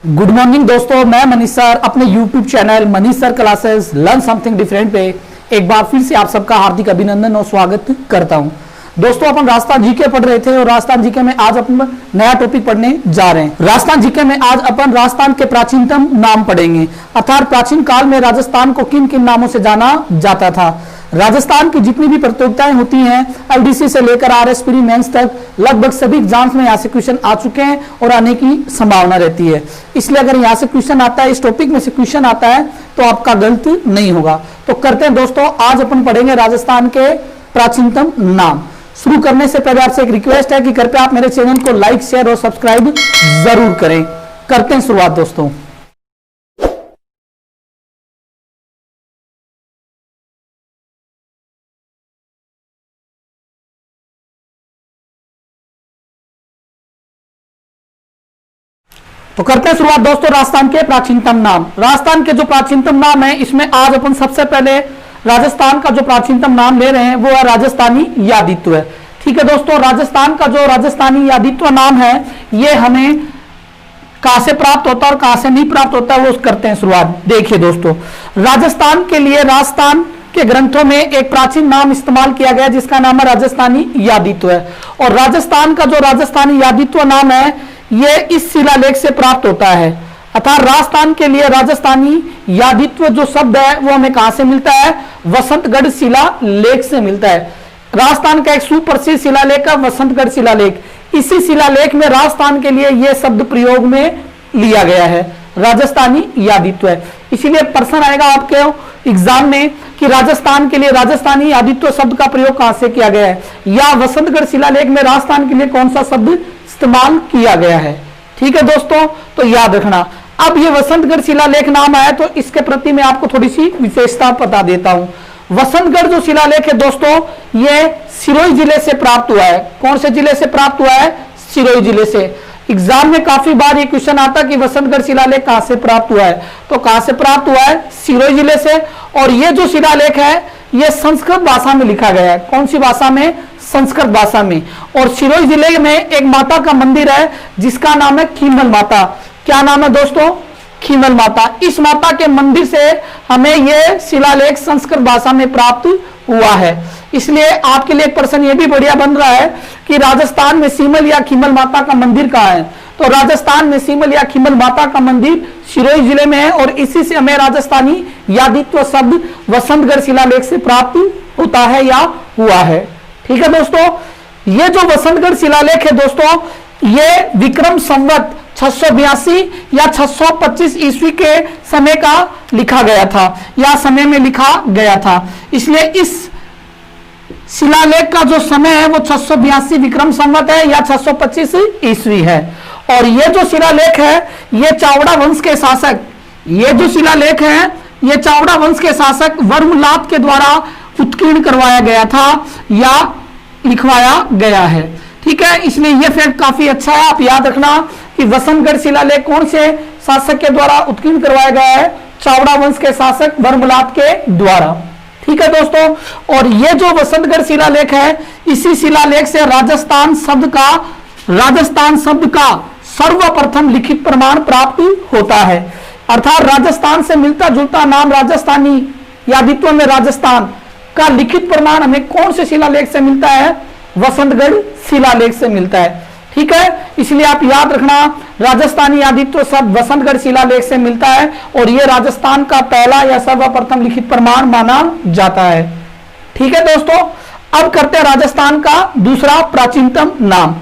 Good morning दोस्तों, मैं Manish sir अपने YouTube channel Manish sir classes learn something different पे एक बार फिर से आप सबका हार्दिक अभिनंदन और स्वागत करता हूं। दोस्तों, अपन राजस्थान जीके पढ़ रहे थे और राजस्थान जीके में आज अपन नया टॉपिक पढ़ने जा रहे हैं। राजस्थान जीके में आज अपन राजस्थान के प्राचीनतम नाम पढ़ेंगे, अर्थात प्राचीन काल में राजस्थान को किन किन नामों से जाना जाता था। राजस्थान की जितनी भी प्रतियोगिताएं होती हैं, एलडीसी से लेकर आरएस प्री मेंस तक, लगभग सभी एग्जाम्स में यहाँ से क्वेश्चन आ चुके हैं और आने की संभावना रहती है। इसलिए अगर यहाँ से क्वेश्चन आता है, इस टॉपिक में से क्वेश्चन आता है, तो आपका गलत नहीं होगा। तो करते हैं दोस्तों, आज अपन पढ़ेंगे राजस्थान के प्राचीनतम नाम। शुरू करने से पहले आपसे एक रिक्वेस्ट है कि कृपया आप मेरे चैनल को लाइक, शेयर और सब्सक्राइब जरूर करें। करते हैं शुरुआत दोस्तों। तो करते हैं शुरुआत दोस्तों राजस्थान के प्राचीनतम नाम। राजस्थान के जो प्राचीनतम नाम है, इसमें आज अपन सबसे पहले राजस्थान का जो प्राचीनतम नाम ले रहे हैं वो है राजस्थानी यादित्व। ठीक है दोस्तों, राजस्थान का जो राजस्थानी यादित्व नाम है, ये हमें कहां से प्राप्त होता है और कहां से नहीं प्राप्त होता है वो करते हैं शुरुआत। देखिए दोस्तों, राजस्थान के लिए राजस्थान के ग्रंथों में एक प्राचीन नाम इस्तेमाल किया गया जिसका नाम है राजस्थानी यादित्व। और राजस्थान का जो राजस्थानी यादित्व नाम है, ये इस शिलालेख से प्राप्त होता है। अर्थात राजस्थान के लिए राजस्थानी यादित्व जो शब्द है वो हमें कहां से मिलता है? वसंतगढ़ शिलालेख से मिलता है। राजस्थान का एक सुप्रसिद्ध शिलालेख है वसंतगढ़ शिलालेख। इसी शिलालेख में राजस्थान के लिए यह शब्द प्रयोग में लिया गया है, राजस्थानी यादित्व। इसीलिए प्रश्न आएगा आपके एग्जाम में कि राजस्थान के लिए राजस्थानी यादित्व शब्द का प्रयोग कहां से किया गया है, या वसंतगढ़ शिलालेख में राजस्थान के लिए कौन सा शब्द इस्तेमाल किया गया है। ठीक है दोस्तों, तो याद रखना। अब ये वसंतगढ़ शिलालेख नाम आया तो इसके प्रति मैं आपको थोड़ी सी विशेषता बता देता हूं। वसंतगढ़ जो शिलालेख है दोस्तों, ये सिरोही जिले से प्राप्त हुआ है। कौन से जिले से प्राप्त हुआ है? सिरोही जिले से। एग्जाम में काफी बार ये क्वेश्चन आता कि वसंतगढ़ शिलालेख कहां से प्राप्त हुआ है, तो कहां से प्राप्त हुआ है? सिरोही जिले से। और ये जो शिलालेख है ये संस्कृत भाषा में लिखा गया है। कौन सी भाषा में? संस्कृत भाषा में। और सिरोही जिले में एक माता का मंदिर है जिसका नाम है खीमल माता। क्या नाम है दोस्तों? खीमल माता। इस माता के मंदिर से हमें यह शिलालेख संस्कृत भाषा में प्राप्त हुआ है। इसलिए आपके लिए एक प्रश्न यह भी बढ़िया बन रहा है कि राजस्थान में सीमल या खीमल माता का मंदिर कहाँ है? तो राजस्थान में सीमल या खीमल माता का मंदिर सिरोही जिले में है और इसी से हमें राजस्थानी यादित्व शब्द वसंतगढ़ शिलालेख से प्राप्त होता है या हुआ है। ठीक है दोस्तों, ये जो वसंतगढ़ शिलालेख है दोस्तों, ये विक्रम संवत 682 या 625 ईस्वी के समय का लिखा गया था या समय में लिखा गया था। इसलिए इस शिलालेख का जो समय है वो 682 विक्रम संवत है या 625 ईस्वी है। और ये जो शिलालेख है ये चावड़ा वंश के शासक, ये जो शिलालेख है ये चावड़ा वंश के शासक वर्मलात के द्वारा उत्कीर्ण करवाया गया था या लिखवाया गया है। ठीक है, इसलिए यह फैक्ट काफी अच्छा है। आप याद रखना कि वसंतगढ़ शिलालेख कौन से शासक के द्वारा उत्कीर्ण करवाया गया है? चावड़ा वंश के शासक वर्मलात के द्वारा। ठीक है दोस्तों, और यह जो वसंतगढ़ शिलालेख है, इसी शिलालेख से राजस्थान शब्द का सर्वप्रथम लिखित प्रमाण प्राप्त होता है। अर्थात राजस्थान से मिलता जुलता नाम राजस्थानी यादित्व में राजस्थान का लिखित प्रमाण हमें कौन से शिलालेख से मिलता है? वसंतगढ़ शिलालेख से मिलता है। ठीक है, इसलिए आप याद रखना राजस्थानी यादित्व शब्द वसंतगढ़ शिलालेख से मिलता है और यह राजस्थान का पहला या सर्वप्रथम लिखित प्रमाण माना जाता है। ठीक है दोस्तों, अब करते हैं राजस्थान का दूसरा प्राचीनतम नाम।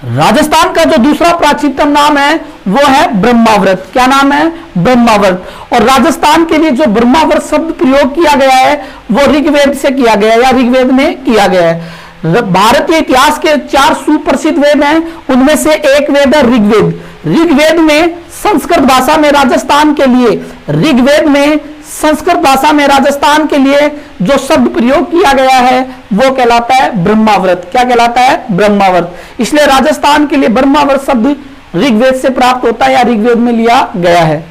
राजस्थान का जो दूसरा प्राचीनतम नाम है वो है ब्रह्मावर्त। क्या नाम है? ब्रह्मावर्त। और राजस्थान के लिए जो ब्रह्मावर्त शब्द प्रयोग किया गया है वो ऋग्वेद से किया गया है या ऋग्वेद में किया गया है। भारतीय इतिहास के 4 सुप्रसिद्ध वेद हैं, उनमें से एक वेद है ऋग्वेद। ऋग्वेद में संस्कृत भाषा में राजस्थान के लिए, ऋग्वेद में संस्कृत भाषा में राजस्थान के लिए जो शब्द प्रयोग किया गया है वो कहलाता है ब्रह्मावर्त। क्या कहलाता है? ब्रह्मावर्त। इसलिए राजस्थान के लिए ब्रह्मावर्त शब्द ऋग्वेद से प्राप्त होता है या ऋग्वेद में लिया गया है।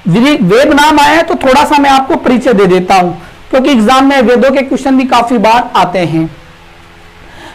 वेद नाम आया है तो थोड़ा सा मैं आपको परिचय दे देता हूं, क्योंकि एग्जाम में वेदों के क्वेश्चन भी काफी बार आते हैं।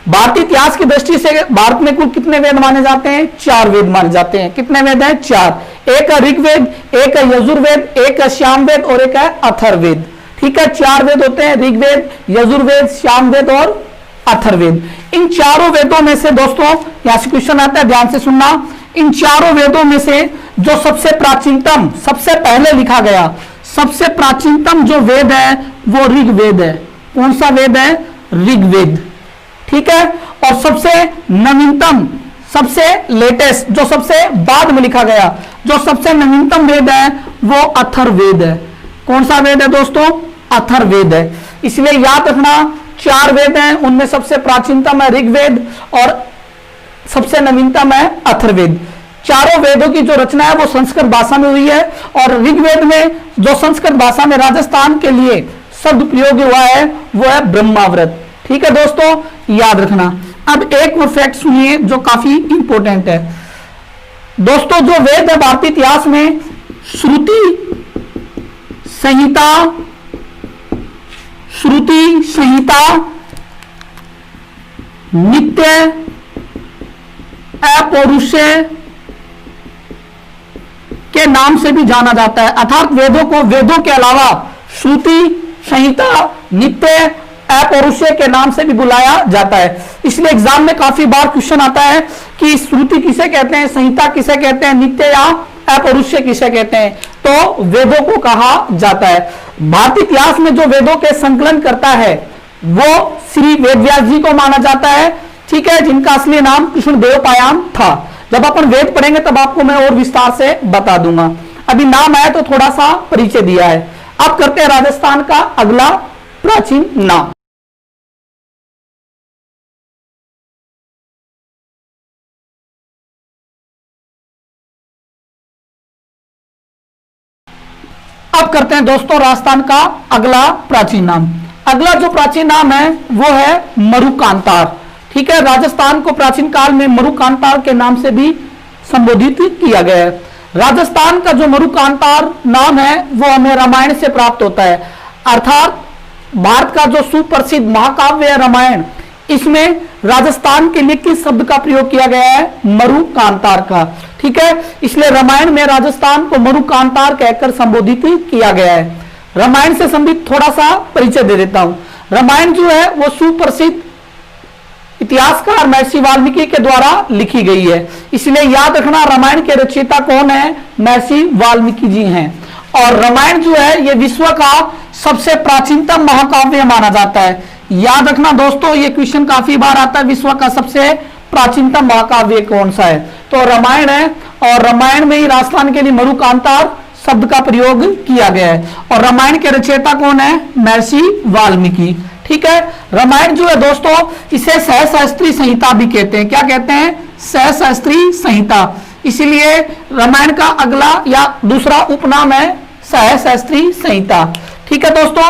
भारतीय इतिहास की दृष्टि से भारत में कुल कितने वेद माने जाते हैं? 4 वेद माने जाते हैं। कितने वेद हैं? 4। एक है ऋग्वेद, एक है यजुर्वेद, एक है सामवेद और एक है अथर्ववेद। ठीक है, 4 वेद होते हैं, ऋग्वेद, यजुर्वेद, सामवेद और अथर्ववेद। इन चारों वेदों में से दोस्तों, यहां से क्वेश्चन आता है, ध्यान से सुनना। इन चारों वेदों में से जो सबसे प्राचीनतम, सबसे पहले लिखा गया, सबसे प्राचीनतम जो वेद है वो ऋग्वेद है। कौन सा वेद है? ऋग्वेद। ठीक है, और सबसे नवीनतम, सबसे लेटेस्ट, जो सबसे बाद में लिखा गया, जो सबसे नवीनतम वेद है वो अथर्ववेद है। कौन सा वेद है दोस्तों? अथर्ववेद है। इसलिए याद रखना, 4 वेद हैं, उनमें सबसे प्राचीनतम है ऋग्वेद और सबसे नवीनतम है अथर्ववेद। चारों वेदों की जो रचना है वो संस्कृत भाषा में हुई है और ऋग्वेद में जो संस्कृत भाषा में राजस्थान के लिए शब्द प्रयोग हुआ है वो है ब्रह्माव्रत। ठीक है दोस्तों, याद रखना। अब एक और फैक्ट सुनिए जो काफी इंपॉर्टेंट है दोस्तों। जो वेद है भारतीय इतिहास में, श्रुति संहिता, श्रुति संहिता, नित्य, अपौरुषेय के नाम से भी जाना जाता है। अर्थात वेदों को, वेदों के अलावा श्रुति संहिता, नित्य, अपौरुषेय के नाम से भी बुलाया जाता है। इसलिए एग्जाम में काफी बार क्वेश्चन आता है कि श्रुति किसे कहते हैं, संहिता किसे कहते हैं, नित्य या अपौरुषेय किसे कहते हैं, तो वेदों को कहा जाता है। भारतीय इतिहास में जो वेदों के संकलन करता है वो श्री वेदव्यास जी को माना जाता है। ठीक है, जिनका असली नाम कृष्णदेवपायन था। जब अपन वेद पढ़ेंगे तब आपको मैं और विस्तार से बता दूंगा। अभी नाम आया तो थोड़ा सा परिचय दिया है। अब करते हैं राजस्थान का अगला प्राचीन नाम। अब करते हैं दोस्तों राजस्थान का अगला प्राचीन नाम। अगला जो प्राचीन नाम है वो है मरुकांतार। ठीक है, राजस्थान को प्राचीन काल में मरुकांतार के नाम से भी संबोधित किया गया है। राजस्थान का जो मरुकांतार नाम है वो हमें रामायण से प्राप्त होता है। अर्थात भारत का जो सुप्रसिद्ध महाकाव्य है रामायण, इसमें राजस्थान के लिए किस शब्द का प्रयोग किया गया है? मरुकांतार का। ठीक है, इसलिए रामायण में राजस्थान को मरुकांतार कहकर संबोधित किया गया है। रामायण से संबंधित थोड़ा सा परिचय दे देता हूं। रामायण जो है वो सुप्रसिद्ध इतिहासकार महर्षि वाल्मीकि के द्वारा लिखी गई है। इसलिए याद रखना, रामायण के रचयिता कौन है? महर्षि वाल्मीकि जी हैं। और रामायण जो है ये विश्व का सबसे प्राचीनतम महाकाव्य माना जाता है। याद रखना दोस्तों, ये क्वेश्चन काफी बार आता है, विश्व का सबसे प्राचीनतम महाकाव्य कौन सा है? तो रामायण है। और रामायण में ही राजस्थान के लिए मरुकांतार शब्द का प्रयोग किया गया है। और रामायण के रचयिता कौन है? महर्षि वाल्मीकि। ठीक है, रामायण जो है दोस्तों, इसे सहस्रास्त्री संहिता भी कहते हैं। क्या कहते हैं? सहस्रास्त्री संहिता। इसीलिए रामायण का अगला या दूसरा उपनाम है सहस्रास्त्री संहिता। ठीक है दोस्तों,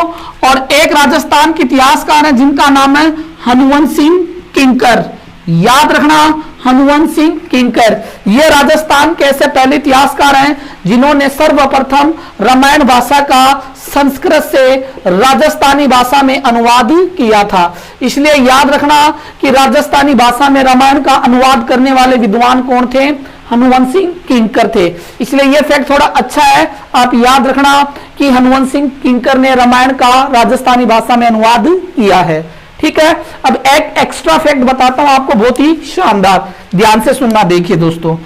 और एक राजस्थान के इतिहासकार हैं जिनका नाम है हनुवंश सिंह किंकर। याद रखना, हनुवंश सिंह किंकर। ये राजस्थान के ऐसे पहले इतिहासकार हैं जिन्होंने सर्वप्रथम रामायण भाषा का संस्कृत से राजस्थानी भाषा में अनुवाद किया था। इसलिए याद रखना कि राजस्थानी भाषा में रामायण का अनुवाद करने वाले विद्वान कौन थे? हनुवंश सिंह किंकर थे। इसलिए यह फैक्ट थोड़ा अच्छा है, आप याद रखना कि हनुवंश सिंह किंकर ने रामायण का राजस्थानी भाषा में अनुवाद किया है। ठीक है, अब एक एक्स्ट्रा फैक्ट बताता हूं आपको, बहुत ही शानदार, ध्यान से सुनना। देखिए दोस्तों,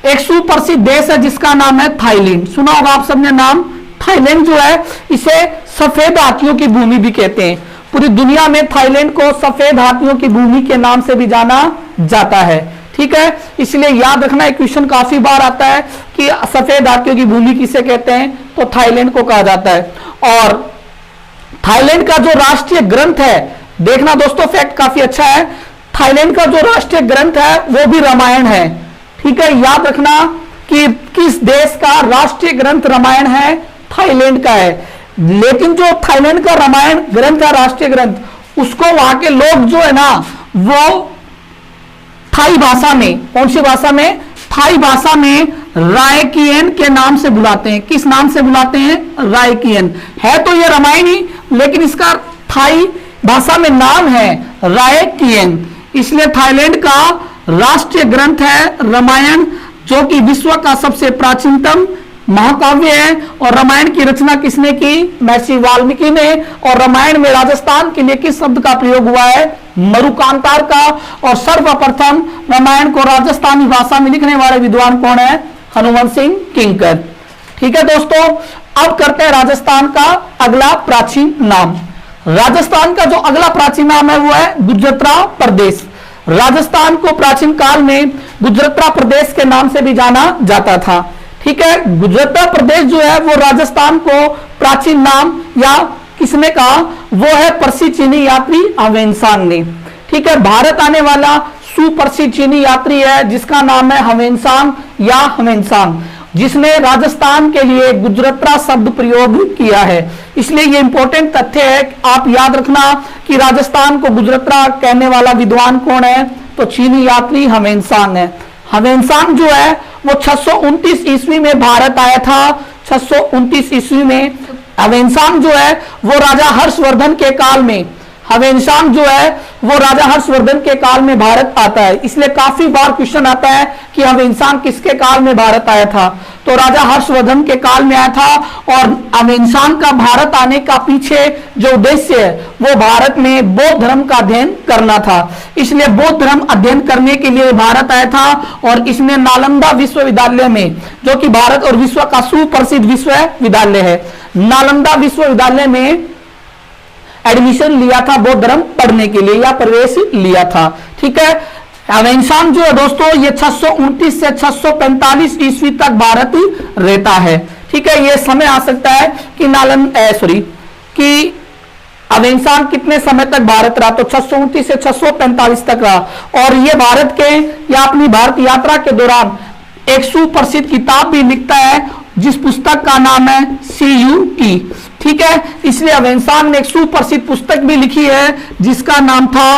एक सुप्रसिद्ध देश है जिसका नाम है थाईलैंड। सुना होगा आप सबने नाम। थाईलैंड जो है इसे सफेद हाथियों की भूमि भी कहते हैं। पूरी दुनिया में थाईलैंड को सफेद हाथियों की भूमि के नाम से भी जाना जाता है। ठीक है, इसलिए याद रखना, एक क्वेश्चन काफी बार आता है कि सफेद हाथियों की भूमि किसे कहते हैं? तो थाईलैंड को कहा जाता है। और थाईलैंड का जो राष्ट्रीय ग्रंथ है, देखना दोस्तों फैक्ट काफी अच्छा है, थाईलैंड का जो राष्ट्रीय ग्रंथ है वो भी रामायण है। ठीक है, याद रखना कि किस देश का राष्ट्रीय ग्रंथ रामायण है? थाईलैंड का है। लेकिन जो थाईलैंड का रामायण ग्रंथ है, राष्ट्रीय ग्रंथ, उसको वहां के लोग जो है ना वो थाई भाषा में, कौन सी भाषा में? थाई भाषा में रायकियन के नाम से बुलाते हैं। किस नाम से बुलाते हैं? रायकियन। है तो ये रामायण ही, लेकिन इसका थाई भाषा में नाम है रायकियन। इसलिए थाईलैंड का राष्ट्रीय ग्रंथ है रामायण, जो कि विश्व का सबसे प्राचीनतम महाकाव्य है। और रामायण की रचना किसने की? महर्षि वाल्मीकि ने। और रामायण में राजस्थान के लिए किस शब्द का प्रयोग हुआ है? मरुकांतार का। और सर्वप्रथम रामायण को राजस्थानी भाषा में लिखने वाले विद्वान कौन है? हनुमंत सिंह किंकर। ठीक है दोस्तों, अब करते हैं राजस्थान का अगला प्राचीन नाम। राजस्थान का जो अगला प्राचीन नाम है वो है गुजरात प्रदेश। राजस्थान को प्राचीन काल में गुजरात प्रदेश के नाम से भी जाना जाता था। ठीक है, गुजरात प्रदेश जो है वो राजस्थान को प्राचीन नाम या किसने कहा? वो है प्रसिद्ध चीनी यात्री ह्वेनसांग ने। ठीक है, भारत आने वाला सुप्रसिद्ध चीनी यात्री है जिसका नाम है ह्वेनसांग या ह्वेनसांग, जिसने राजस्थान के लिए गुजरात शब्द प्रयोग किया है। इसलिए ये इंपॉर्टेंट तथ्य है, आप याद रखना कि राजस्थान को गुजरात कहने वाला विद्वान कौन है? तो चीनी यात्री ह्वेनसांग है। ह्वेनसांग जो है वो 629 ईस्वी में भारत आया था। 629 ईस्वी में ह्वेनसांग जो है वो राजा हर्षवर्धन के काल में, ह्वेनसांग जो है वो राजा हर्षवर्धन के काल में भारत आता है। इसलिए काफी बार क्वेश्चन आता है कि ह्वेनसांग किसके काल में भारत आया था? तो राजा हर्षवर्धन के काल में आया था। और ह्वेनसांग का भारत आने का पीछे जो उद्देश्य है वो भारत में बौद्ध धर्म का अध्ययन करना था। इसलिए बौद्ध धर्म अध्ययन करने के लिए भारत आया था। और इसने नालंदा विश्वविद्यालय में, जो कि भारत और विश्व का सुप्रसिद्ध विश्वविद्यालय है, नालंदा विश्वविद्यालय में एडमिशन लिया था बौद्ध धर्म पढ़ने के लिए या प्रवेश लिया था। ठीक है, ह्वेनसांग जो है दोस्तों ये 629 से 645 ईस्वी तक भारत रहता है। ठीक है, ये समय आ सकता है कि कि ह्वेनसांग कितने समय तक भारत रहा? तो 629 से 645 तक रहा। और ये भारत के या अपनी भारत यात्रा के दौरान एक सुप्रसिद्ध किताब भी लिखता है जिस पुस्तक का नाम है CUT। ठीक है, इसलिए ह्वेनसांग ने एक सुप्रसिद्ध पुस्तक भी लिखी है जिसका नाम था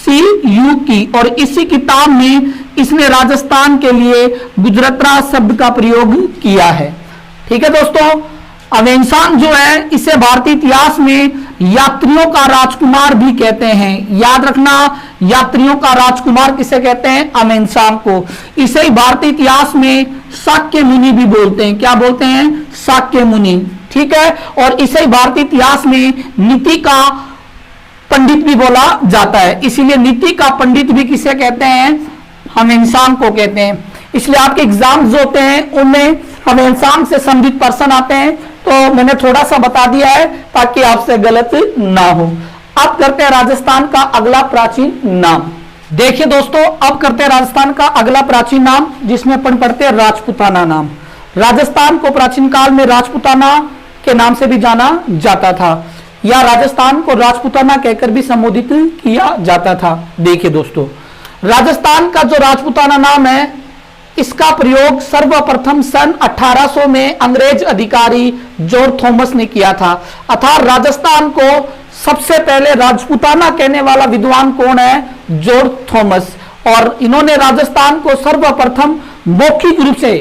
CUT। और इसी किताब में इसने राजस्थान के लिए गुजरात शब्द का प्रयोग किया है। ठीक है दोस्तों, ह्वेनसांग जो है इसे भारतीय इतिहास में यात्रियों का राजकुमार भी कहते हैं। याद रखना, यात्रियों का राजकुमार किसे कहते हैं? ह्वेनसांग को। इसे भारतीय इतिहास में शाक्य मुनि भी बोलते हैं। क्या बोलते हैं? शाक्य मुनि। ठीक है, और इसे भारतीय इतिहास में नीति का पंडित भी बोला जाता है। इसीलिए नीति का पंडित भी किसे कहते हैं? ह्वेनसांग को कहते हैं। इसलिए आपके एग्जाम जो होते हैं उनमें ह्वेनसांग से संबंधित पर्सन आते हैं। तो मैंने थोड़ा सा बता दिया है ताकि आपसे गलत ना हो। अब करते हैं राजस्थान का अगला प्राचीन नाम। देखिए दोस्तों, अब करते हैं राजस्थान का अगला प्राचीन नाम, जिसमें अपन पढ़ते हैं राजपूताना नाम। राजस्थान को प्राचीन काल में राजपूताना के नाम से भी जाना जाता था, या राजस्थान को राजपूताना कहकर भी संबोधित किया जाता था। देखिए दोस्तों, राजस्थान का जो राजपूताना नाम है इसका प्रयोग सर्वप्रथम सन 1800 में अंग्रेज अधिकारी जॉर्ज थॉमस ने किया था। अर्थात राजस्थान को सबसे पहले राजपूताना कहने वाला विद्वान कौन है? George Thomas. और इन्होंने राजस्थान को सर्वप्रथम मौखिक रूप से,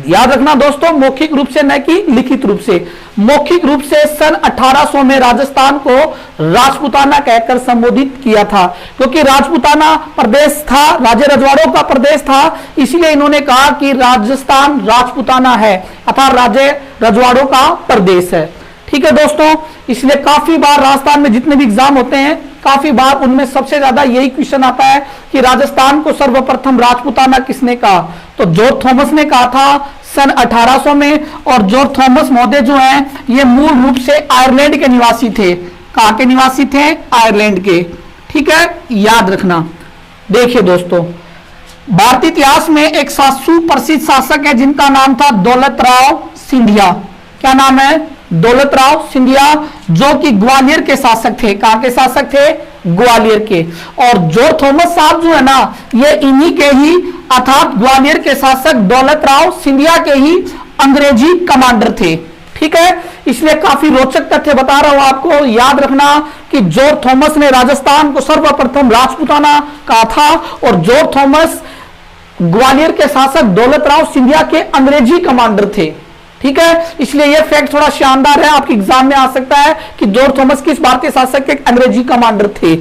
याद रखना दोस्तों, मौखिक रूप से न कि लिखित रूप से, मौखिक रूप से सन 1800 में राजस्थान को राजपूताना कहकर संबोधित किया था। क्योंकि राजपूताना प्रदेश था, राजे रजवाड़ों का प्रदेश था, इसलिए इन्होंने कहा कि राजस्थान राजपूताना है, अर्थात राजे रजवाड़ों का प्रदेश है। ठीक है दोस्तों, इसलिए काफी बार राजस्थान में जितने भी एग्जाम होते हैं काफी बार उनमें सबसे ज्यादा यही क्वेश्चन आता है कि राजस्थान को सर्वप्रथम राजपूताना किसने कहा? तो जॉर्ज थॉमस ने कहा था सन 1800 में। और जॉर्ज थॉमस महोदय जो हैं ये मूल रूप से आयरलैंड के निवासी थे। कहां के निवासी थे? आयरलैंड के। ठीक है, याद रखना। देखिए दोस्तों, भारतीय इतिहास में एक सुप्रसिद्ध शासक है जिनका नाम था दौलत राव सिंधिया। क्या नाम है? दौलत राव सिंधिया, जो कि ग्वालियर के शासक थे। कहां के शासक थे? ग्वालियर के। और जॉर्ज थॉमस साहब जो है ना, ये इन्हीं के ही, अर्थात ग्वालियर के शासक दौलत राव सिंधिया के ही अंग्रेजी कमांडर थे। ठीक है, इसलिए काफी रोचक तथ्य बता रहा हूं आपको। याद रखना कि जॉर्ज थॉमस ने राजस्थान को सर्वप्रथम राजपूताना कहा था और जॉर्ज थॉमस ग्वालियर के शासक दौलत राव सिंधिया के अंग्रेजी कमांडर थे। ठीक है, इसलिए यह फैक्ट थोड़ा शानदार है, आपके एग्जाम में आ सकता है कि जॉर्ज थॉमस किस भारतीय शासक के अंग्रेजी कमांडर थे।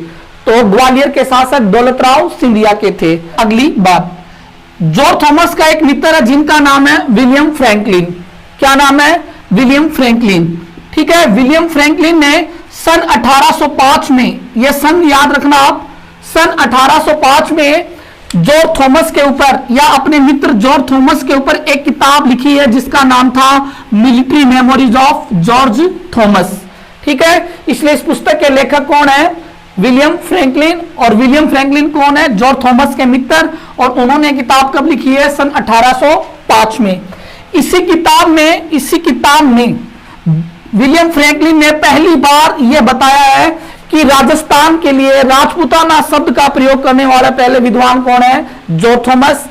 तो ग्वालियर के शासक दौलतराव सिंधिया के थे। अगली बात, जॉर्ज थॉमस का एक मित्र है जिनका नाम है विलियम फ्रैंकलिन। क्या नाम है? William Franklin. ठीक है, विलियम फ्रैंकलिन ने सन 1805 में, यह सन याद रखना आप, सन 1805 में जॉर्ज थॉमस के ऊपर या अपने मित्र जॉर्ज थॉमस के ऊपर एक किताब लिखी है जिसका नाम था military memories of George Thomas. ठीक है, इसलिए इस पुस्तक के लेखक कौन है? William Franklin. और विलियम फ्रैंकलिन कौन है? जॉर्ज थॉमस के मित्र। और उन्होंने किताब कब लिखी है? सन 1805 में। इसी किताब में विलियम फ्रैंकलिन ने पहली बार यह बताया है कि राजस्थान के लिए राजपूताना शब्द का प्रयोग करने वाला पहले विद्वान कौन है? George Thomas.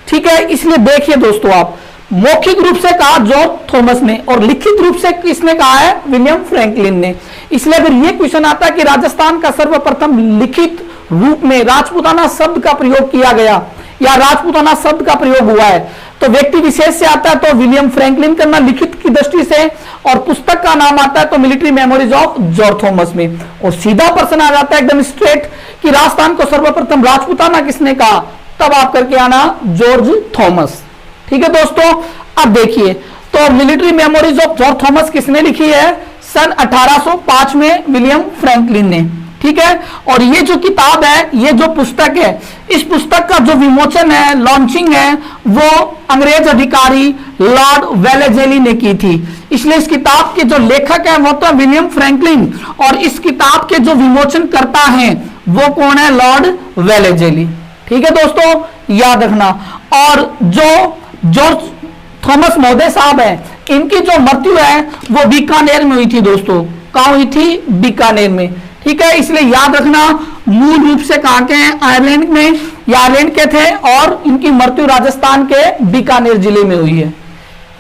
ठीक है, इसलिए देखिए दोस्तों, आप मौखिक रूप से कहा जॉर्ज थॉमस ने और लिखित रूप से किसने कहा है? विलियम फ्रैंकलिन ने। इसलिए अगर यह क्वेश्चन आता है कि राजस्थान का सर्वप्रथम लिखित रूप में राजपूताना शब्द का प्रयोग किया गया या राजपूताना शब्द का प्रयोग हुआ है, तो व्यक्ति विशेष से आता है तो विलियम फ्रैंकलिन करना लिखित की दृष्टि से, और पुस्तक का नाम आता है तो military memories of George Thomas में। और सीधा प्रश्न आ जाता है एकदम स्ट्रेट कि राजस्थान को सर्वप्रथम राजपूताना किसने कहा? तब आप करके आना जॉर्ज थॉमस। ठीक है दोस्तों, अब देखिए, तो military memories of George Thomas किसने लिखी है? सन 1805 में विलियम फ्रैंकलिन ने। ठीक है, और ये जो किताब है, ये जो पुस्तक है, इस पुस्तक का जो विमोचन है, लॉन्चिंग है, वो अंग्रेज अधिकारी लॉर्ड वेलेजेली ने की थी। इसलिए इस किताब के जो लेखक है वो तो विलियम फ्रैंकलिन, और इस किताब के जो विमोचन करता है वो कौन है? लॉर्ड वेलेजेली। ठीक है दोस्तों, याद रखना। और जो जॉर्ज थॉमस महोदय साहब है, इनकी जो मृत्यु है वो बीकानेर में हुई थी दोस्तों। कहां हुई थी? बीकानेर में। ठीक है, इसलिए याद रखना, मूल रूप से कहां के हैं? आयरलैंड में, या आयरलैंड के थे, और इनकी मृत्यु राजस्थान के बीकानेर जिले में हुई है।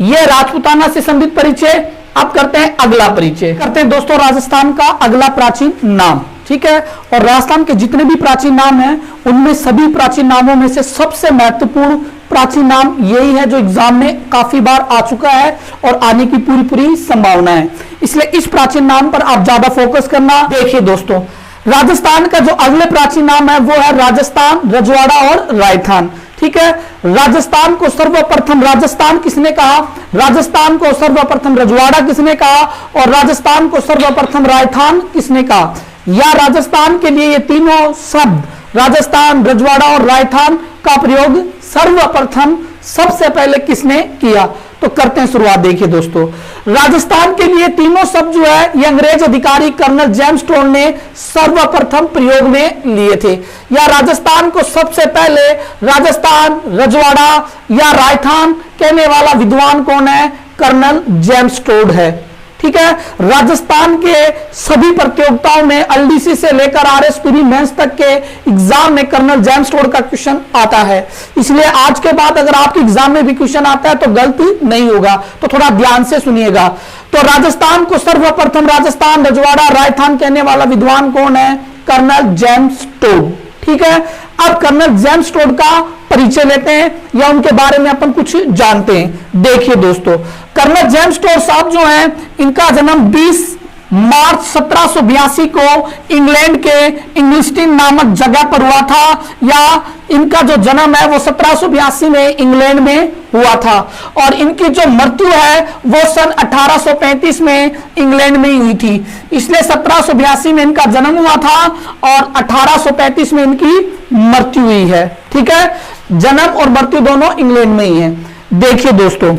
यह राजपूताना से संबंधित परिचय। अब करते हैं अगला परिचय, करते हैं दोस्तों राजस्थान का अगला प्राचीन नाम। ठीक है, और राजस्थान के जितने भी प्राचीन नाम हैं उनमें सभी प्राचीन नामों में से सबसे महत्वपूर्ण प्राचीन नाम यही है जो एग्जाम में काफी बार आ चुका है और आने की पूरी संभावना है। इसलिए इस प्राचीन नाम पर आप ज्यादा फोकस करना। देखिए दोस्तों, राजस्थान का जो अगले प्राचीन नाम है वो है राजस्थान, रजवाड़ा और राजस्थान। ठीक है, राजस्थान को सर्वप्रथम राजस्थान किसने कहा? राजस्थान को सर्वप्रथम रजवाड़ा किसने कहा? और राजस्थान को सर्वप्रथम राजस्थान किसने कहा? या राजस्थान के लिए ये तीनों शब्द राजस्थान, रजवाड़ा और राजस्थान का प्रयोग सर्वप्रथम सबसे पहले किसने किया? तो करते हैं शुरुआत। देखिए दोस्तों, राजस्थान के लिए तीनों शब्द जो है ये अंग्रेज अधिकारी कर्नल जेम्स टोन ने सर्वप्रथम प्रयोग में लिए थे। या राजस्थान को सबसे पहले राजस्थान, रजवाड़ा या राजस्थान कहने वाला विद्वान कौन है? कर्नल जेम्स टोड है। ठीक है, राजस्थान के सभी प्रतियोगिताओं में एलडीसी से लेकर आरएस प्री मेंस तक के एग्जाम में कर्नल जेम्स टोड का क्वेश्चन आता है। इसलिए आज के बाद अगर आपके एग्जाम में भी क्वेश्चन आता है तो गलती नहीं होगा, तो थोड़ा ध्यान से सुनिएगा। तो राजस्थान को सर्वप्रथम राजस्थान, रजवाड़ा, राजस्थान कहने वाला विद्वान कौन है? Colonel James Tod. ठीक है, अब कर्नल जेम्स टोड का परिचय लेते हैं या उनके बारे में अपन कुछ जानते हैं। देखिए दोस्तों, कर्नल जेम्स टोड साहब जो हैं, इनका जन्म 20 मार्च 1782 को इंग्लैंड के इंग्लिस्टन नामक जगह पर हुआ था, या इनका जो जन्म है वो 1782 में इंग्लैंड में हुआ था, और इनकी जो मृत्यु है वो सन 1835 में इंग्लैंड में ही हुई थी। इसलिए 1782 में इनका जन्म हुआ था और 1835 में इनकी मृत्यु हुई है। ठीक है, जन्म और मृत्यु दोनों इंग्लैंड में ही है। देखिए दोस्तों,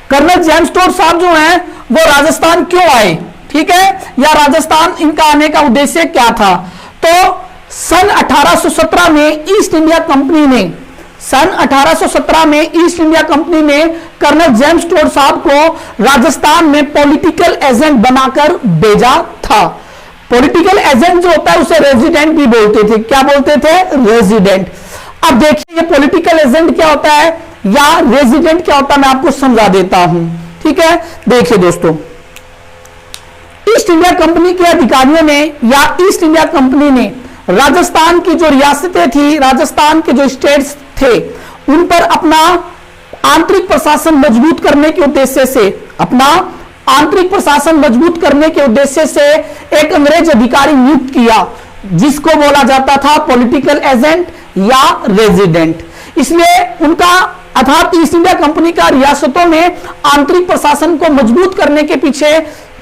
कर्नल जेम्स टोड साहब जो हैं वो राजस्थान क्यों आए? ठीक है, या राजस्थान इनका आने का उद्देश्य क्या था? तो सन 1817 में ईस्ट इंडिया कंपनी ने कर्नल जेम्स टोड साहब को राजस्थान में पॉलिटिकल एजेंट बनाकर भेजा था। पॉलिटिकल एजेंट जो होता है उसे रेजिडेंट भी बोलते थे। क्या बोलते थे? रेजिडेंट। अब देखिए ये पॉलिटिकल एजेंट क्या होता है या रेजिडेंट क्या होता है, मैं आपको समझा देता हूं। ठीक है, देखिए दोस्तों, ईस्ट इंडिया कंपनी के अधिकारियों ने या ईस्ट इंडिया कंपनी ने राजस्थान की जो रियासतें थी, राजस्थान के जो स्टेट्स थे, उन पर अपना आंतरिक प्रशासन मजबूत करने के उद्देश्य से एक अंग्रेज अधिकारी नियुक्त किया जिसको बोला जाता था पॉलिटिकल एजेंट या रेजिडेंट। इसलिए उनका अर्थात ईस्ट इंडिया कंपनी का रियासतों में आंतरिक प्रशासन को मजबूत करने के पीछे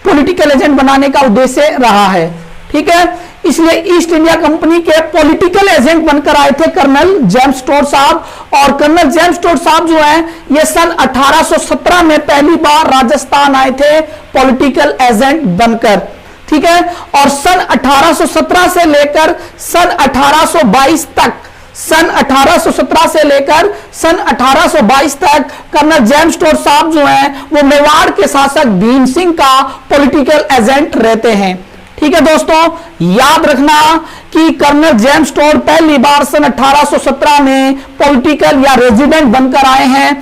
पॉलिटिकल एजेंट बनाने का उद्देश्य रहा है। ठीक है, इसलिए ईस्ट इंडिया कंपनी के पॉलिटिकल एजेंट बनकर आए थे कर्नल जेम्स टोड साहब। और कर्नल जेम्स टोड साहब जो है ये सन 1817 में पहली बार राजस्थान आए थे पॉलिटिकल एजेंट बनकर। ठीक है, और सन 1817 से लेकर सन 1822 तक, सन 1817 से लेकर सन 1822 तक कर्नल जेम्स टोड साहब जो हैं वो मेवाड़ के शासक भीम सिंह का पॉलिटिकल एजेंट रहते हैं। ठीक है दोस्तों, याद रखना कि कर्नल जेम्स टोड पहली बार सन 1817 में पॉलिटिकल या रेजिडेंट बनकर आए हैं।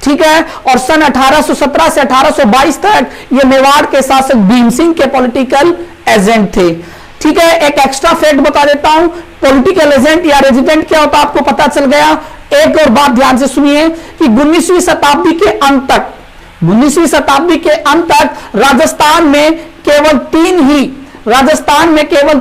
ठीक है, और सन 1817 से 1822 तक ये मेवाड़ के शासक भीम सिंह के पॉलिटिकल एजेंट थे। ठीक है, एक एक्स्ट्रा फैक्ट बता देता हूं, पॉलिटिकल एजेंट या रेजिडेंट क्या होता है आपको पता चल गया। एक और बात ध्यान से सुनिए कि 19वीं शताब्दी के अंत तक, 19वीं शताब्दी के अंत तक राजस्थान में केवल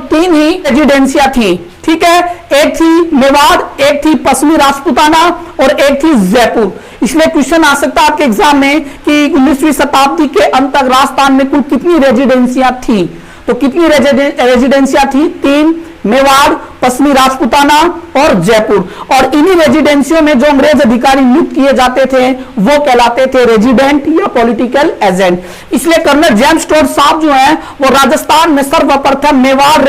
तीन ही रेजिडेंसियां थी। ठीक है, एक थी मेवाड़, एक थी पश्चिमी राजपूताना और एक थी जयपुर। इसलिए क्वेश्चन आ सकता है आपके एग्जाम में कि 19वीं शताब्दी के अंत तक राजस्थान में कुल कितनी रेजिडेंसियां थी। तो कितनी रेजिडेंसियां थी? 3, मेवाड़, पश्चिमी राजपूताना और जयपुर। और इन्हीं रेजिडेंसियों में जो अंग्रेज अधिकारी नियुक्त किए जाते थे वो कहलाते थे रेजिडेंट या पॉलिटिकल एजेंट। इसलिए कर्नल जेम्स टोड साहब जो हैं वो राजस्थान में सर्वप्रथम मेवाड़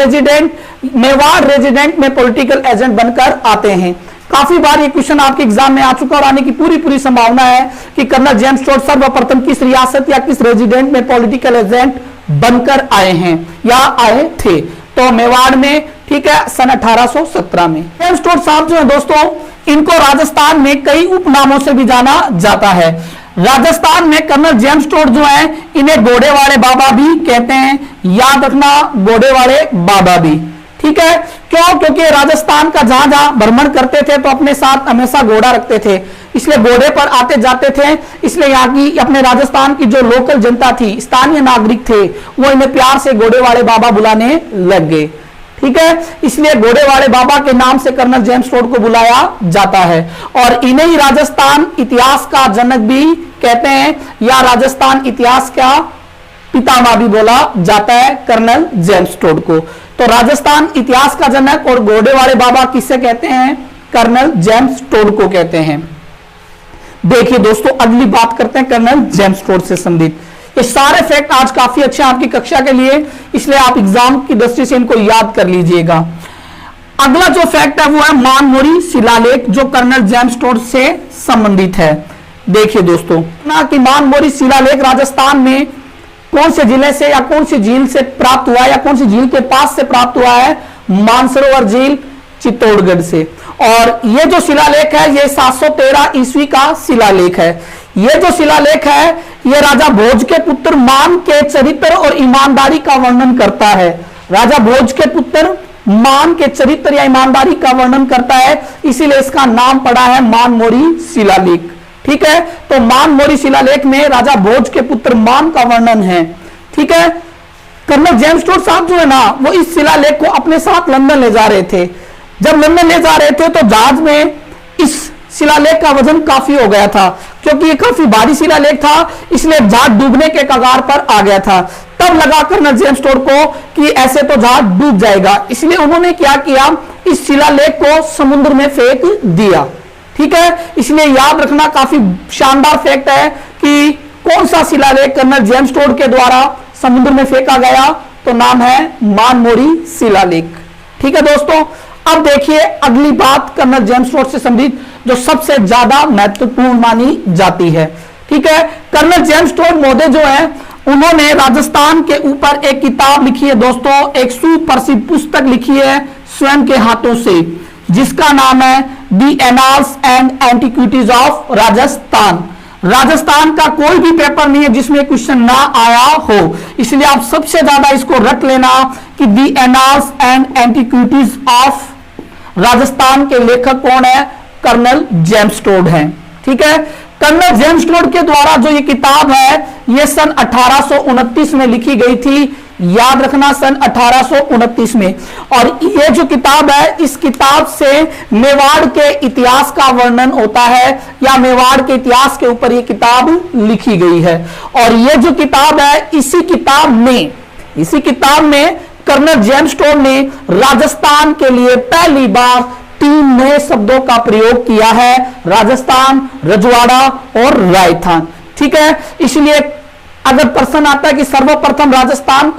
रेजिडेंट में पॉलिटिकल एजेंट बनकर आते हैं। काफी बार ये क्वेश्चन आपके एग्जाम में आ चुका और आने की पूरी संभावना है कि कर्नल जेम्स टोड सर्वप्रथम किस रियासत या किस रेजिडेंट में पॉलिटिकल एजेंट बनकर आए हैं या आए थे। तो मेवाड़ में, ठीक है, सन 1817 में। जेम्स टोड साहब जो है दोस्तों, इनको राजस्थान में कई उपनामों से भी जाना जाता है। राजस्थान में कर्नल जेम्स टोड जो है इन्हें घोड़े वाले बाबा भी कहते हैं। याद रखना, घोड़े वाले बाबा भी। ठीक है, क्यों? क्योंकि राजस्थान का जहां जहां भ्रमण करते थे तो अपने साथ हमेशा घोड़ा रखते थे, इसलिए घोड़े पर आते जाते थे। इसलिए यहाँ की अपने राजस्थान की जो लोकल जनता थी, स्थानीय नागरिक थे, वो इन्हें प्यार से घोड़े वाले बाबा बुलाने लग गए। ठीक है, इसलिए घोड़े वाले बाबा के नाम से कर्नल जेम्स टोड को बुलाया जाता है। और इन्हें ही राजस्थान इतिहास का जनक भी कहते हैं या राजस्थान इतिहास का पितामह भी बोला जाता है कर्नल जेम्स टोड को। तो राजस्थान इतिहास का जनक और घोड़े वाले बाबा किससे कहते हैं? कर्नल जेम्स टोड को कहते हैं। देखिए दोस्तों, अगली बात करते हैं कर्नल जेम्स टोड से संबंधित। ये सारे फैक्ट आज काफी अच्छे हैं आपकी कक्षा के लिए, इसलिए आप एग्जाम की दृष्टि से इनको याद कर लीजिएगा। अगला जो फैक्ट है वो है मानमोरी शिलालेख, जो कर्नल जेम्स टोड से संबंधित है। देखिए दोस्तों ना कि मानमोरी शिलालेख राजस्थान में कौन से जिले से या कौन सी झील से प्राप्त हुआ है या कौन सी झील के पास से प्राप्त हुआ है? मानसरोवर झील, चित्तौड़गढ़ से। और ये जो शिलालेख है ये 713 ईस्वी का शिलालेख है। ये जो शिलालेख है ये राजा भोज के पुत्र मान के चरित्र और ईमानदारी का वर्णन करता है। राजा भोज के पुत्र मान के चरित्र या ईमानदारी का वर्णन करता है, इसीलिए इसका नाम पड़ा है मानमोरी शिलालेख। ठीक है, तो मानमोरी शिलालेख में राजा भोज के पुत्र मान का वर्णन है। ठीक है, कर्नल जेम्स टोड साहब जो है ना वो इस शिलालेख को अपने साथ लंदन ले जा रहे थे। जब लंदन ले जा रहे थे तो जहाज में इस शिलालेख का वजन काफी हो गया था, क्योंकि ये काफी भारी शिलालेख था, इसलिए जहाज डूबने के कगार पर आ गया था। तब लगा कर्नल जेम्स टोड को कि ऐसे तो जहाज डूब जाएगा, इसलिए उन्होंने क्या किया, इस शिलालेख को समुद्र में फेंक दिया। ठीक है, इसलिए याद रखना, काफी शानदार फैक्ट है कि कौन सा शिलालेख कर्नल जेम्स टोड के द्वारा समुद्र में फेंका गया, तो नाम है मानमोरी शिलालेख। ठीक है दोस्तों, अब देखिए अगली बात कर्नल जेम्स टोड से संबंधित जो सबसे ज्यादा महत्वपूर्ण मानी जाती है। ठीक है, कर्नल जेम्स टोड महोदय जो है उन्होंने राजस्थान के ऊपर एक किताब लिखी है दोस्तों, एक सुप्रसिद्ध पुस्तक लिखी है स्वयं के हाथों से, जिसका नाम है the annals and antiquities of Rajasthan. Rajasthan का कोई भी पेपर नहीं है जिसमें क्वेश्चन ना आया हो, इसलिए आप सबसे ज्यादा इसको रट लेना कि the annals and antiquities of Rajasthan के लेखक कौन है? कर्नल जेम्स टोड हैं। ठीक है, कर्नल जेम्स टोड के द्वारा जो ये किताब है ये सन 1829 में लिखी गई थी। याद रखना सन 1829 में। और ये जो किताब है, इस किताब से मेवाड़ के इतिहास का वर्णन होता है, या मेवाड़ के इतिहास के ऊपर ये किताब लिखी गई है। और ये जो किताब है, इसी किताब में कर्नल जेम्स टोड ने राजस्थान के लिए पहली बार 3 नए शब्दों का प्रयोग किया है, राजस्थान, रजवाड़ा और राजस्थान। ठीक है, इसलिए अगर प्रश्न आता है कि सर्वप्रथम राजस्थान,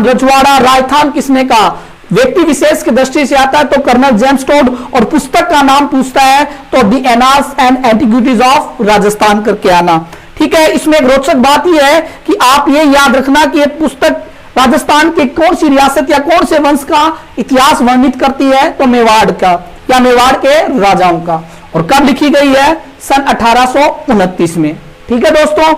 रजवाड़ा, राजस्थान किसने कहा, व्यक्ति विशेष की दृष्टि से आता है तो कर्नल जेम्स टोड, और पुस्तक का नाम पूछता है तो the annals and antiquities of Rajasthan करके आना। ठीक है, इसमें एक रोचक बात यह है कि आप ये याद रखना कि यह पुस्तक राजस्थान की कौन सी रियासत या कौन से वंश का इतिहास वर्णित करती है, तो मेवाड़ का या मेवाड़ के राजाओं का। और कब लिखी गई है, सन 1829 में। ठीक है दोस्तों,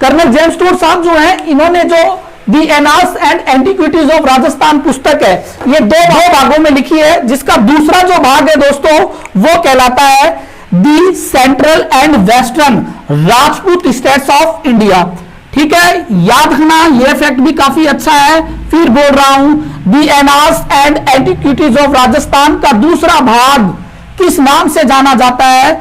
कर्नल जेम्स टोड साहब जो है, इन्होंने जो the annals and antiquities of Rajasthan पुस्तक है, ये 2 भागों में लिखी है, जिसका दूसरा जो भाग है दोस्तों, वो कहलाता है the central and western Rajput states of India. ठीक है, याद रखना, यह फैक्ट भी काफी अच्छा है, फिर बोल रहा हूं, the annals and antiquities of Rajasthan का दूसरा भाग किस नाम से जाना जाता है,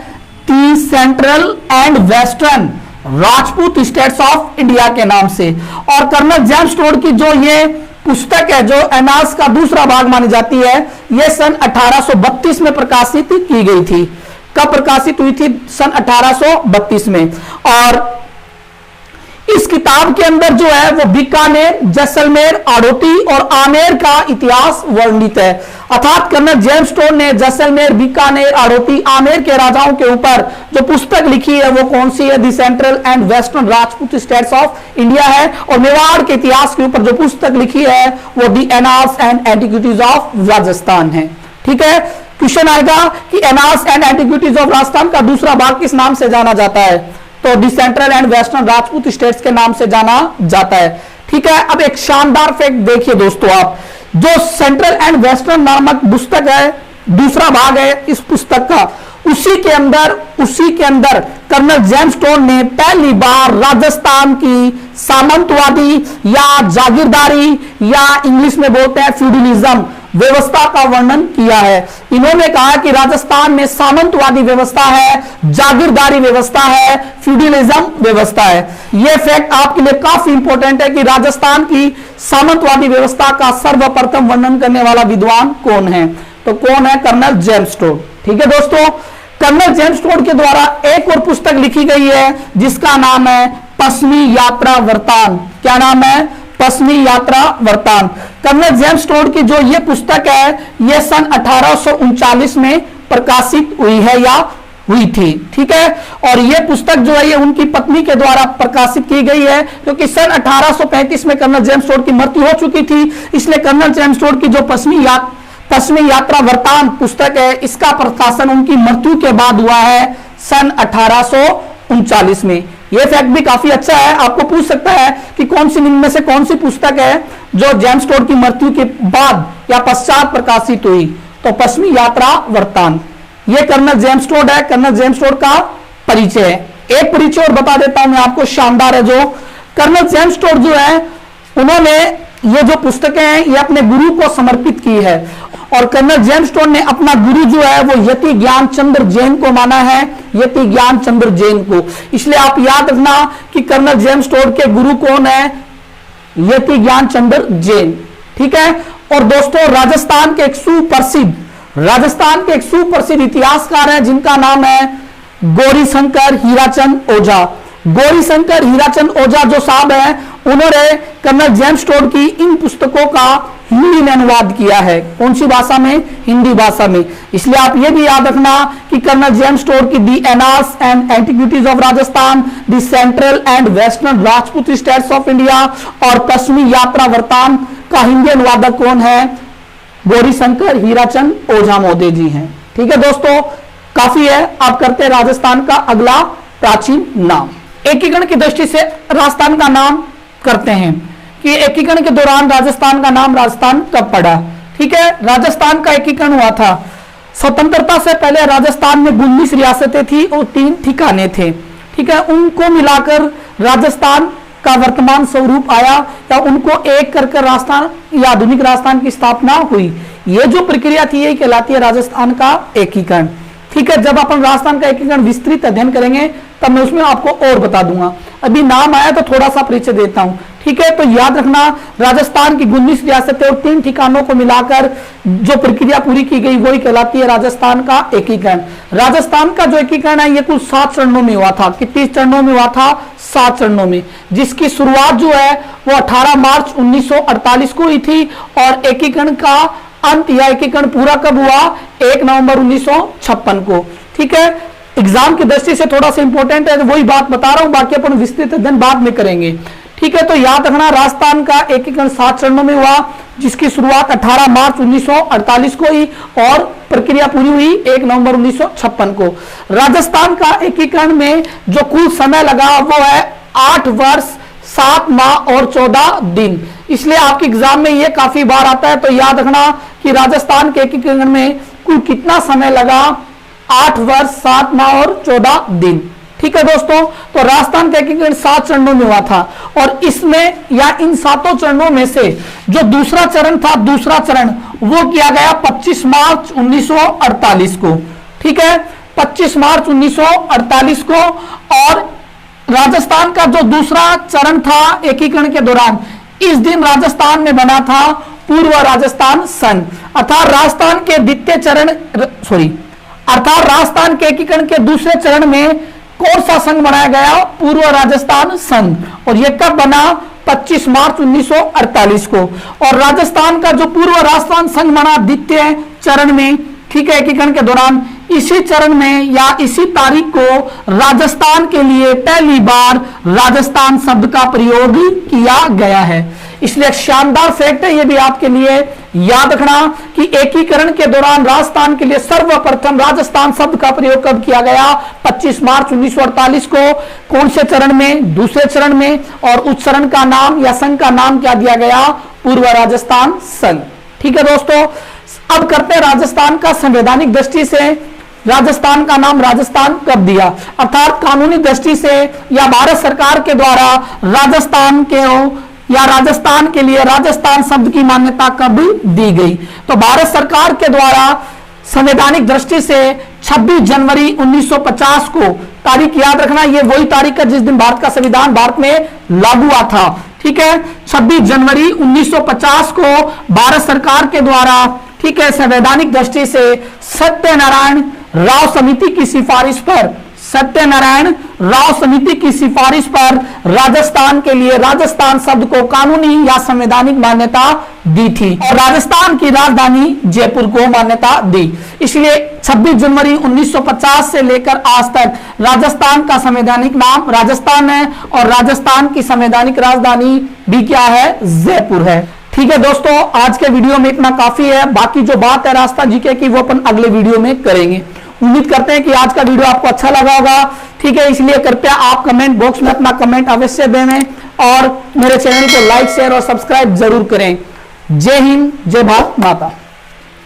the central and western Rajput states of India के नाम से। और कर्नल जेम्स टोड की जो ये पुस्तक है, जो एनाल्स का दूसरा भाग मानी जाती है, यह सन 1832 में प्रकाशित की गई थी। कब प्रकाशित हुई थी, सन 1832 में। और इस किताब के अंदर जो है वो बीकानेर, जैसलमेर, आड़ोती और आमेर का इतिहास वर्णित है। अर्थात कर्नल जेम्स टोड ने जैसलमेर, बीकानेर, आड़ोती, आमेर के राजाओं के ऊपर जो पुस्तक लिखी है वो कौन सी है, the central and western Rajput states of India है। और मेवाड़ के इतिहास के ऊपर जो पुस्तक लिखी है वो the annals and antiquities of Rajasthan है। ठीक है, क्वेश्चन आएगा कि annals and antiquities of Rajasthan का दूसरा भाग किस नाम से जाना जाता है, तो दी central and western Rajput states के नाम से जाना जाता है। ठीक है, अब एक शानदार फैक्ट देखिए दोस्तों, आप जो सेंट्रल एंड वेस्टर्न नामक पुस्तक है, दूसरा भाग है इस पुस्तक का, उसी के अंदर कर्नल जेम्स टोड ने पहली बार राजस्थान की सामंतवादी या जागीरदारी या इंग्लिश में बोलते हैं फ्यूडलिज्म व्यवस्था का वर्णन किया है। इन्होंने कहा कि राजस्थान में सामंतवादी व्यवस्था है, जागीरदारी व्यवस्था है, फ्यूडलिज्म व्यवस्था है। यह फैक्ट आपके लिए काफी इंपॉर्टेंट है कि राजस्थान की सामंतवादी व्यवस्था का सर्वप्रथम वर्णन करने वाला विद्वान कौन है, तो कौन है, कर्नल जेम्स टोड। ठीक है दोस्तों, कर्नल जेम्स टोड के द्वारा एक और पुस्तक लिखी गई है जिसका नाम है पश्चिमी यात्रा वृत्तांत। क्या नाम है, पश्चिमी यात्रा वृत्तांत। कर्नल जेम्स टोड की जो ये पुस्तक है, यह सन 1839 में प्रकाशित हुई है या हुई थी। ठीक है, और यह पुस्तक जो है ये उनकी पत्नी के द्वारा प्रकाशित की गई है, क्योंकि सन 1835 में कर्नल जेम्स टोड की मृत्यु हो चुकी थी। इसलिए कर्नल जेम्स टोड की जो पश्चिमी यात्रा वृत्तांत पुस्तक है, इसका प्रकाशन उनकी मृत्यु के बाद हुआ है सन 1839 में। यह फैक्ट भी काफी अच्छा है, आपको पूछ सकता है कि कौन सी निम्न में से कौन सी पुस्तक है जो जेम्स टोड की मृत्यु के बाद या पश्चात प्रकाशित हुई, तो पश्चिमी यात्रा वृत्तांत। यह कर्नल जेम्स टोड है, कर्नल जेम्स टोड का परिचय है। एक परिचय और बता देता हूं मैं आपको, शानदार है। जो कर्नल जेम्स टोड जो है, उन्होंने ये जो पुस्तकें हैं ये अपने गुरु को समर्पित की है। और कर्नल जेम्स टोड ने अपना गुरु जो है वो यति ज्ञानचंद्र जैन को माना है, यति ज्ञानचंद्र जैन को। इसलिए आप याद रखना कि कर्नल जेम्स टोड के गुरु कौन है, यति ज्ञानचंद्र जैन। ठीक है, और दोस्तों राजस्थान के एक सुप्रसिद्ध इतिहासकार हैं जिनका नाम है गौरीशंकर हीराचंद ओझा। गौरीशंकर हीराचंद ओझा जो साहब हैं, उन्होंने कर्नल जेम्स टोड की इन पुस्तकों का हिंदी में अनुवाद किया है। कौन सी भाषा में, हिंदी भाषा में। इसलिए आप ये भी याद रखना कि कर्नल जेम्स टोड की the annals and antiquities of Rajasthan, the central and western Rajput states of India और पश्चिमी यात्रा वृत्तांत का हिंदी अनुवादक कौन है, गौरीशंकर हीराचंद ओझा महोदय जी हैं। ठीक है दोस्तों, काफी है। आप करते हैं राजस्थान का अगला प्राचीन नाम। एकीकरण की दृष्टि से राजस्थान का नाम करते हैं कि एकीकरण के दौरान राजस्थान का नाम राजस्थान कब पड़ा। ठीक है, राजस्थान का एकीकरण हुआ था स्वतंत्रता से पहले। राजस्थान में 19 रियासतें थी और 3 ठिकाने थे। ठीक है, उनको मिलाकर राजस्थान का वर्तमान स्वरूप आया या उनको एक करके राजस्थान या आधुनिक राजस्थान की स्थापना हुई। ये जो प्रक्रिया थी यही कहलाती है राजस्थान का एकीकरण। ठीक है, जब अपन राजस्थान का एकीकरण विस्तृत अध्ययन करेंगे तब मैं उसमें आपको और बता दूंगा। अभी नाम आया तो थोड़ा सा परिचय देता हूं। ठीक है, तो याद रखना राजस्थान की 19 रियासतें और 3 ठिकानों को मिलाकर जो प्रक्रिया पूरी की गई वही कहलाती है राजस्थान का एकीकरण। राजस्थान का जो एकीकरण है ये कुल 7 चरणों में हुआ था। कितने चरणों में हुआ था? 7 चरणों में, जिसकी शुरुआत जो है वो 18 मार्च 1948 को हुई थी और एकीकरण का अंत या एकीकरण पूरा कब हुआ? 1 नवंबर 1956 को। ठीक है, एग्जाम की दृष्टि से थोड़ा सा इंपॉर्टेंट है, वही बात बता रहा हूं, बाकी अपन विस्तृत अध्ययन बाद में करेंगे। ठीक है, तो याद रखना राजस्थान का एकीकरण 7 चरणों में हुआ, जिसकी शुरुआत 18 मार्च 1948 को हुई और प्रक्रिया पूरी हुई 1 नवंबर 1956 को। राजस्थान का एकीकरण में जो कुल समय लगा वो है 8 वर्ष 7 माह और 14 दिन। इसलिए आपके एग्जाम में ये काफी बार आता है, तो याद रखना कि राजस्थान के एकीकरण में कुल कितना समय लगा? 8 वर्ष 7 माह और 14 दिन। ठीक है दोस्तों, तो राजस्थान का एकीकरण 7 चरणों में हुआ था और इसमें या इन 7 चरणों में से जो दूसरा चरण था, दूसरा चरण वो किया गया 25 मार्च 1948 को। ठीक है, 25 मार्च 1948 को। और राजस्थान का जो दूसरा चरण था एकीकरण के दौरान, इस दिन राजस्थान में बना था पूर्व राजस्थान संघ, अर्थात राजस्थान के द्वितीय चरण अर्थात राजस्थान के एकीकरण के दूसरे चरण में कौन सा संघ बनाया गया? पूर्व राजस्थान संघ। और यह कब बना? 25 मार्च 1948 को। और राजस्थान का जो पूर्व राजस्थान संघ बना द्वितीय चरण में, ठीक है, एकीकरण के दौरान, इसी चरण में या इसी तारीख को राजस्थान के लिए पहली बार राजस्थान शब्द का प्रयोग किया गया है। इसलिए शानदार फैक्ट है ये भी आपके लिए याद रखना कि एकीकरण के दौरान राजस्थान के लिए सर्वप्रथम राजस्थान शब्द का प्रयोग कब किया गया? 25 मार्च 1948 को। कौन से चरण में? दूसरे चरण में। और उस चरण का नाम या संघ का नाम क्या दिया गया? पूर्व राजस्थान संघ। ठीक है दोस्तों, अब करते हैं राजस्थान का संवैधानिक दृष्टि से राजस्थान का नाम राजस्थान कब दिया, अर्थात कानूनी दृष्टि से या भारत सरकार के द्वारा राजस्थान के या राजस्थान के लिए राजस्थान शब्द की मान्यता कब दी गई? तो भारत सरकार के द्वारा संवैधानिक दृष्टि से 26 जनवरी 1950 को, तारीख याद रखना, ये वही तारीख है जिस दिन भारत का संविधान भारत में लागू हुआ था। ठीक है, 26 जनवरी 1950 को भारत सरकार के द्वारा, ठीक है, संवैधानिक दृष्टि से सत्यनारायण राव समिति की सिफारिश पर, सत्यनारायण राव समिति की सिफारिश पर राजस्थान के लिए राजस्थान शब्द को कानूनी या संवैधानिक मान्यता दी थी और राजस्थान की राजधानी जयपुर को मान्यता दी। इसलिए 26 जनवरी 1950 से लेकर आज तक राजस्थान का संवैधानिक नाम राजस्थान है और राजस्थान की संवैधानिक राजधानी भी क्या है? जयपुर है। ठीक है दोस्तों, आज के वीडियो में इतना काफी है। बाकी जो बात है राजस्थान जीके की वो अपन अगले वीडियो में करेंगे। उम्मीद करते हैं कि आज का वीडियो आपको अच्छा लगा होगा। ठीक है, इसलिए कृपया आप कमेंट बॉक्स में अपना कमेंट अवश्य दें और मेरे चैनल को लाइक शेयर और सब्सक्राइब जरूर करें। जय हिंद, जय भारत माता।